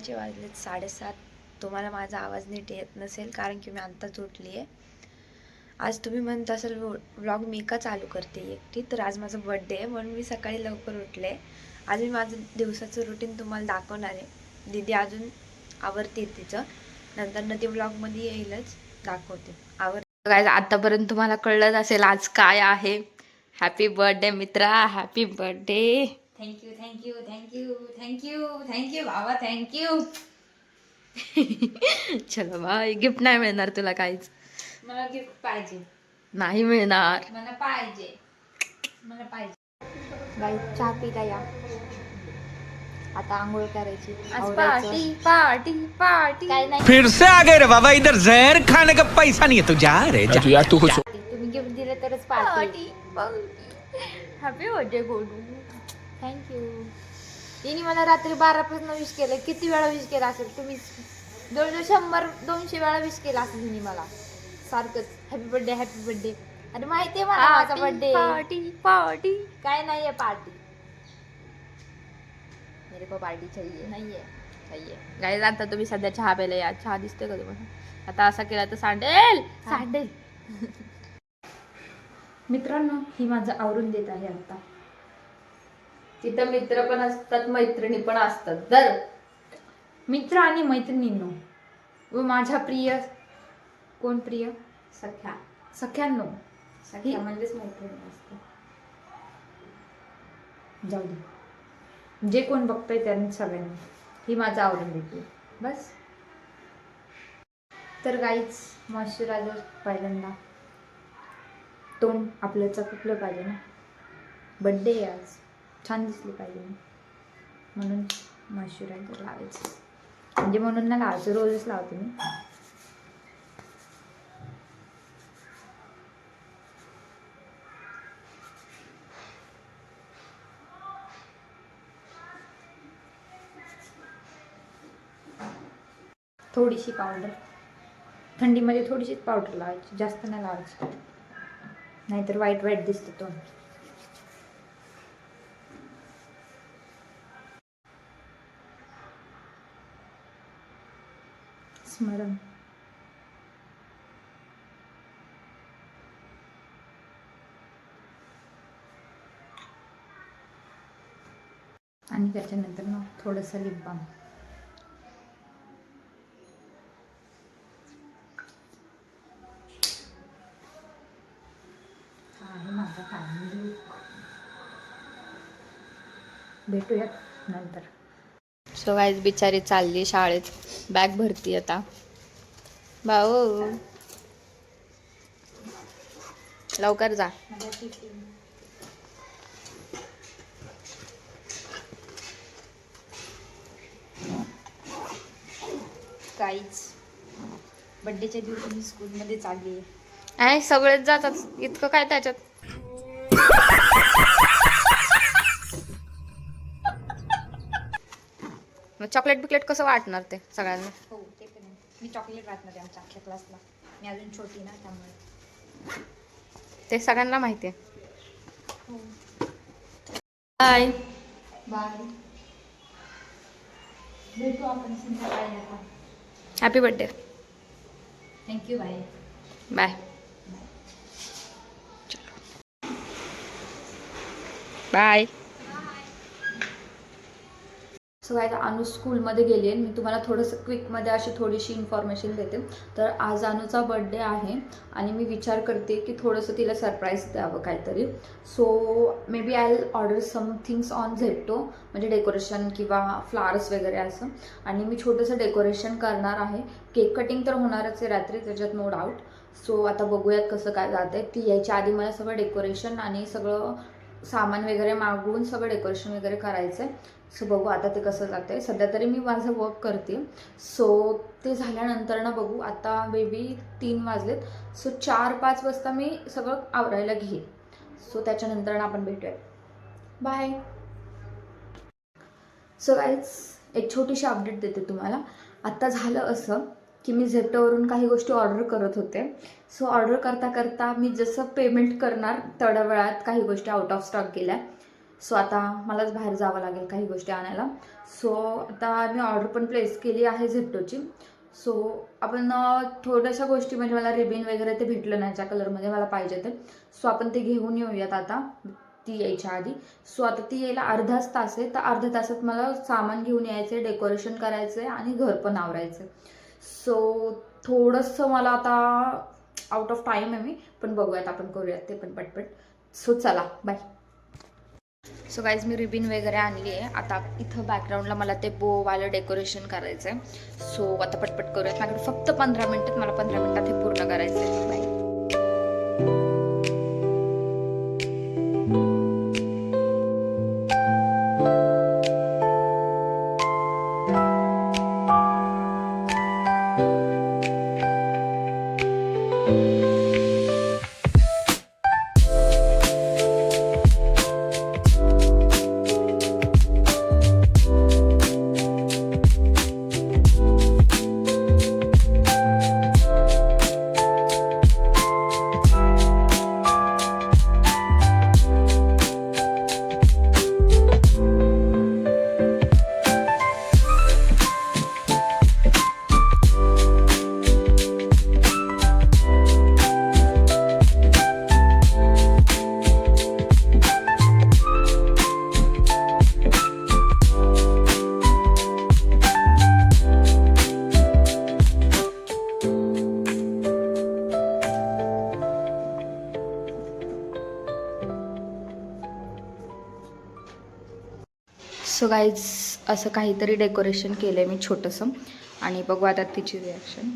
सकाळचे वाजलेत 7:30. तुम्हाला माझा आवाज नीट येत नसेल कारण की मी आत्ताच उठली आहे. आज तुम्ही म्हणत असाल व्लॉग मी का चालू करते एकटी, तर आज माझा बर्थडे आहे म्हणून मी सकाळी लवकर उठले. आज मी माझं दिवसाचं रुटीन तुम्हाला दाखवणार आहे. दीदी अजून आवरते तिचं, नंतर ती व्लॉगमध्ये येईलच, दाखवते आवर. गाइस, आतापर्यंत तुम्हाला कळलं असेल आज काय आहे. हॅपी बर्थडे मित्रा, happy birthday. Thank you thank you thank you thank you thank you बाबा, थँक्यू. चलो बाय, गिफ्ट नाही मिळणार तुला काहीच. मला गिफ्ट पाहिजे. नाही मिळणार. मला पाहिजे, मला पाहिजे. गाइस, चहा पिला या. आता आंघोळ करायची. आज पार्टी पार्टी पार्टी. काय नाही, फिर से आ गए रे बाबा, इधर जहर खाने का पैसा नहीं है, तू जा रे जा यार तू. तुम्ही गिफ्ट दिले तरच पार्टी. हॅपी बर्थडे गोडू. थँक्यू. तिने मला रात्री 12 पासून विश केलं. किती वेळा विश केला असेल तुम्ही? जवळजवळ 100-200 वेळा विश केला असेल तिने मला सारखंच. Happy birthday happy birthday. अरे माहिती आहे मला माझा बर्थडे. Party party. काय नाहीये पार्टी, मेरे को पार्टी चाहिए. नाहीये. चाहिए. गाईज, आता तुम्ही सध्या चहा प्यायला या. चहा दिसतोय का तुम्हाला? आता असा केला तर सांडेल सांडेल. मित्रांनो, ही माझं आवरून देत आहे आता. तिथं मित्र पण असतात, मैत्रिणी पण असतात. जर मित्र आणि मैत्रिणींनो व माझ्या प्रिय, कोण प्रिय? सख्या. सख्यांनो. सख्या म्हणजेच मैत्रिणी असतात. जाऊ दे, जे कोण बघतंय त्यांनी सगळ्यांनी ही माझं आवरून देते बस. तर गाईच, मॉइश्चरायझर पहिल्यांदा तोंड आपलं चकपलं पाहिजे ना. बड्डे आहे आज, छान दिसली पाहिजे ना, म्हणून मॉइश्चरायझर लावायचं. म्हणजे म्हणून ना लावायचं, रोजच लावते मी. थोडीशी पावडर, थंडीमध्ये थोडीशीच पावडर लावायची, जास्त नाही लावायची, नाहीतर वाईट वाईट दिसतं तोंड. स्मरण. आणि त्याच्यानंतर मग थोडंसं लिप बाम. हा आहे माझा फॅमिली लुक. भेटूयात नंतर. सो गाईज, बिचारी चालली शाळेत, बॅग भरती आता. भाऊ लवकर जा. काहीच बड्डेच्या दिवशी मी स्कूलमध्ये चालली आहे. आहे, सगळेच जातात, इतकं काय त्याच्यात. मग चॉकलेट बिकलेट कसं वाटणार ते सगळ्यांना? हो, ते पण आहे. मी चॉकलेट राहत नाही आमच्या अख्ख्या क्लासला. मी अजून छोटी ना, त्यामुळे. ते सगळ्यांना माहिती आहे. हो. Bye bye. भेटू आपण संध्याकाळी आता. Happy birthday. Thank you. Bye bye. Bye. So काय, अनु स्कूलमध्ये गेली आहे. मी तुम्हाला थोडंसं क्विकमध्ये अशी थोडीशी इन्फॉर्मेशन देते. तर आज अनुचा बड्डे आहे आणि मी विचार करते की थोडंसं तिला सरप्राईज द्यावं काहीतरी. So maybe I will order some things on Zepto, म्हणजे डेकोरेशन किंवा फ्लावर्स वगैरे असं. आणि मी छोटंसं डेकोरेशन करणार आहे. केक कटिंग तर होणारच आहे रात्री, त्याच्यात नो डाऊट. सो आता बघूयात कसं काय जातं आहे. ती यायच्या आधी मला सगळं डेकोरेशन आणि सगळं सामान वगैरे मागवून सगळं डेकोरेशन वगैरे करायचं आहे. सो बघू आता ते कसं जातं आहे. सध्या तरी मी माझं वर्क करते. सो ते झाल्यानंतर ना बघू. आता बेबी 3 वाजलेत. सो 4-5 वाजता मी सगळं आवरायला घेईन. सो त्याच्यानंतर आपण भेटूयात. बाय. सो गाईज, एक छोटीशी अपडेट देते तुम्हाला. आत्ता झालं असं की मी झेप्टोवरून काही गोष्टी ऑर्डर करत होते. सो ऑर्डर करता करता मी जसं पेमेंट करणार तेवढ्या वेळात काही गोष्टी आउट ऑफ स्टॉक गेल्या. सो आता मलाच बाहेर जावं लागेल काही गोष्टी आणायला. सो आता मी ऑर्डर पण प्लेस केली आहे झेप्टोची. सो आपण थोड्याशा गोष्टी म्हणजे मला रिबिन वगैरे ते भेटलं नाही ज्या कलरमध्ये मला पाहिजे ते. सो आपण ते घेऊन येऊयात आता ती यायच्या आधी. सो आता ती यायला अर्धाच तास आहे, तर अर्ध्या तासात मला सामान घेऊन यायचं आहे, डेकोरेशन करायचं आहे आणि घर पण आवरायचं आहे. सो थोडंसं मला आता आउट ऑफ टाईम आहे मी, पण बघूयात आपण करूयात ते पण पटपट. सो चला बाय. सो गाईज मी रिबिन वगैरे आणली आहे. आता इथं बॅकग्राऊंडला मला ते बोवालं डेकोरेशन करायचं आहे. सो आता पटपट करूयात. माझ्याकडे फक्त 15 मिनिटात, मला 15 मिनिटात हे पूर्ण करायचं आहे. बाय. सो गाईज असं काहीतरी डेकोरेशन केलं आहे मी छोटंसं, आणि बघू आता तिची रिॲक्शन.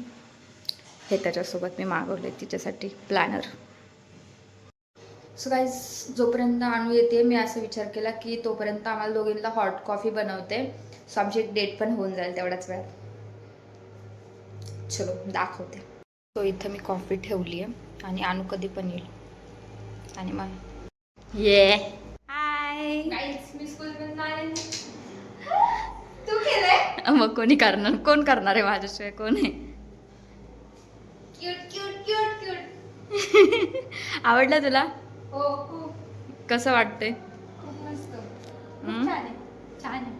हे त्याच्यासोबत मी मागवले तिच्यासाठी प्लॅनर. सो गाईज जोपर्यंत आणू येते मी असं विचार केला की तोपर्यंत आम्हाला दोघींना हॉट कॉफी बनवते. सो आमची एक डेट पण होऊन जाईल तेवढ्याच वेळात. चलो दाखवते. सो इथं मी कॉफी ठेवली आहे आणि आणू कधी पण येईल. आणि मग ये हाय गाईज मी स्कूलमध्ये नाही. तू केलंय? मग कोण करणार आहे माझ्याशिवाय? कोण आहे? Cute cute cute cute. आवडलं तुला? हो खूप. कसं वाटतंय? खूप मस्त. खूप छान आहे. छान आहे.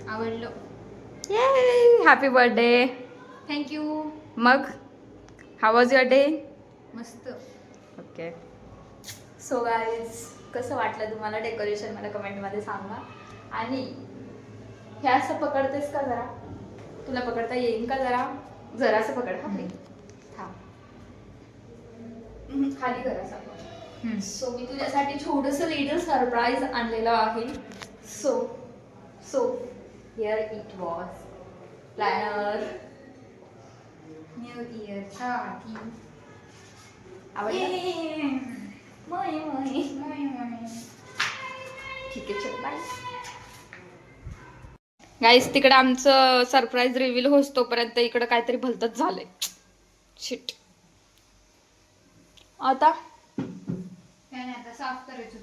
आवडलं. Happy birthday. थँक्यू. मग हाऊ वॉज युअर डे? मस्त. ओके. सो गाईज कसं वाटलं तुम्हाला डेकोरेशन मला कमेंटमध्ये सांगा. आणि हे असं पकडतेस का जरा? तुला पकडता येईल का? जरासं पकड. हा खाली कर असं. सो मी तुझ्यासाठी छोटंसं लिटल सरप्राईज आणलेलं आहे. So here it was planner. New इयरच्या आधी. आवडलं? ठीक आहे, चल बाय. गाईस तिकडे आमचं सरप्राईज रिव्हील होस तोपर्यंत इकडं काहीतरी भलतच झालंय. शिट. आता काय नाही, आता साफ करायचं.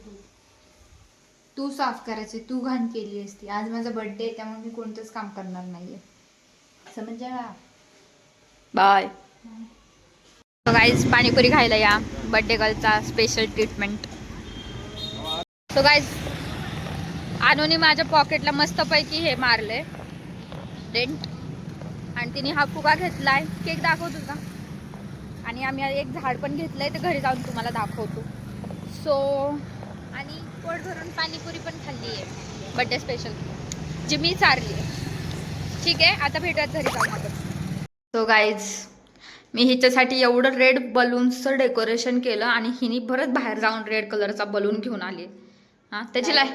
तू साफ करायचे. तू घाण केली असती. आज माझा बर्थडे आहे त्यामुळे मी कोणतंच काम करणार नाहीये. समजा. बाय. गाईज पाणीपुरी खायला या. बर्थडे गर्लचा स्पेशल ट्रीटमेंट. सो गाईज अनुने माझ्या पॉकेटला मस्तपैकी हे मारले डेंट, आणि तिने हा फुगा घेतलाय. केक दाखव तुझा. आणि आम्ही एक झाड पण घेतलंय, ते घरी जाऊन तुम्हाला दाखवतो. सो आणि पोट भरून पाणीपुरी पण खाल्ली आहे बर्थडे स्पेशल, जी मी चारली आहे. ठीक आहे, आता भेटूयात घरी जाऊन आपण. सो गाईज मी हिच्यासाठी एवढं रेड बलून्सचं डेकोरेशन केलं, आणि हिने परत बाहेर जाऊन रेड कलरचा बलून घेऊन आली. हां त्याची लाईट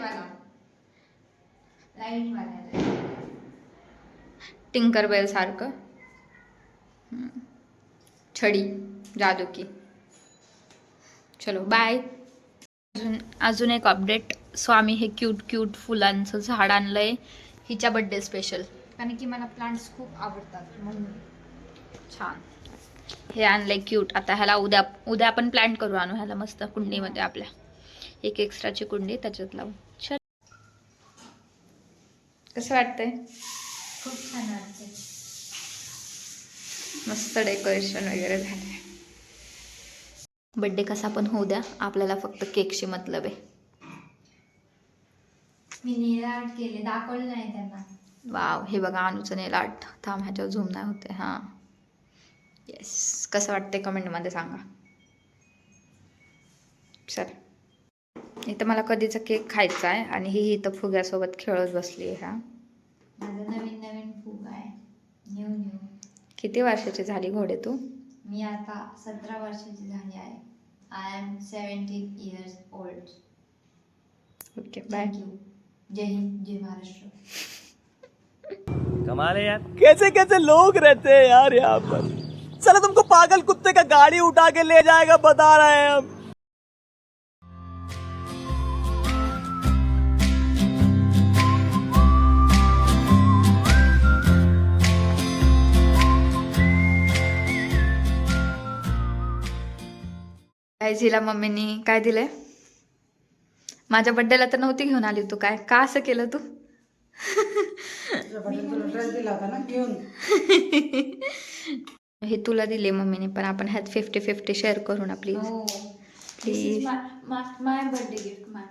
टिंकरबेल सारखं छडी जादू की. चलो बाय. अजून एक अपडेट. सो आम्ही हे क्यूट फुलांचं झाड आणलंय हिच्या बर्थडे स्पेशल, कारण की मला प्लांट्स खूप आवडतात म्हणून. छान हे आणलंय क्यूट. आता ह्याला उद्या आपण प्लांट करू. आणू ह्याला मस्त कुंडीमध्ये, आपल्या एक एक्स्ट्राची कुंडी त्याच्यात लावू. चल कसं वाटतंय? खूप छान वाटते. मस्त डेकोरेशन वगैरे झालंय. बर्थडे कसा पण होऊ द्या, आपल्याला फक्त केकशी मतलब आहे. मी नेल आर्ट केले, दाखवलं नाही त्यांना. वाव, हे बघा अनुचं नेल आर्ट. थांब, ह्याच्यावर झूम नाही होते. हां, येस. कसं वाटते कमेंटमध्ये सांगा. चल, इथं मला कधीचा केक खायचा आहे आणि ही इथं फुग्यासोबत खेळत बसली आहे. ह्या माझं नवीन नवीन फूग आहे, न्यू. किती वर्षाची झाली घोडे तू? मी आता 17 वर्षाची झाली आहे. I am 17 years old. Okay, bye. Thank you. जय हिंद, जय महाराष्ट्र. कमाल है यार, कैसे कैसे लोग रहते हैं यार यहाँ पर. चलो तुमको पागल कुत्ते का गाड़ी उठा के ले जाएगा, बता रहे हैं हम. काय जिला मम्मीनी काय दिलंय? माझ्या बड्डेला तर नव्हती घेऊन आली तू. काय का असं केलं तू? हे तुला दिले मम्मीने, पण आपण ह्यात 50-50 शेअर करू ना please. Please. My birthday gift. My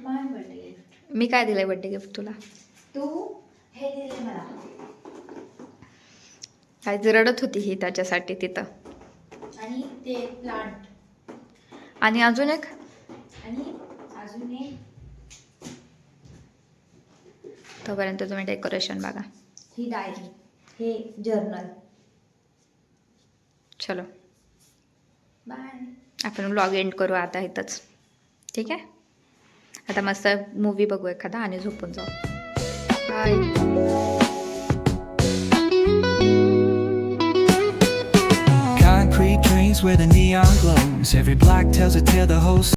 birthday gift. मी काय दिलंय बर्थडे गिफ्ट तुला? तू हे दिले मला. काय रडत होती ही त्याच्यासाठी तिथं. आणि ते प्लांट. आणि अजून एक तोपर्यंत तुम्ही डेकोरेशन बघा. ही डायरी, हे जर्नल. चलो, बाय. आपण व्लॉग एंड करू आता इथंच. ठीक आहे, आता मस्त मूवी बघू एखादा आणि झोपून जाऊ. Bye. Concrete drains where the neon glows. Every block tells a tale, the whole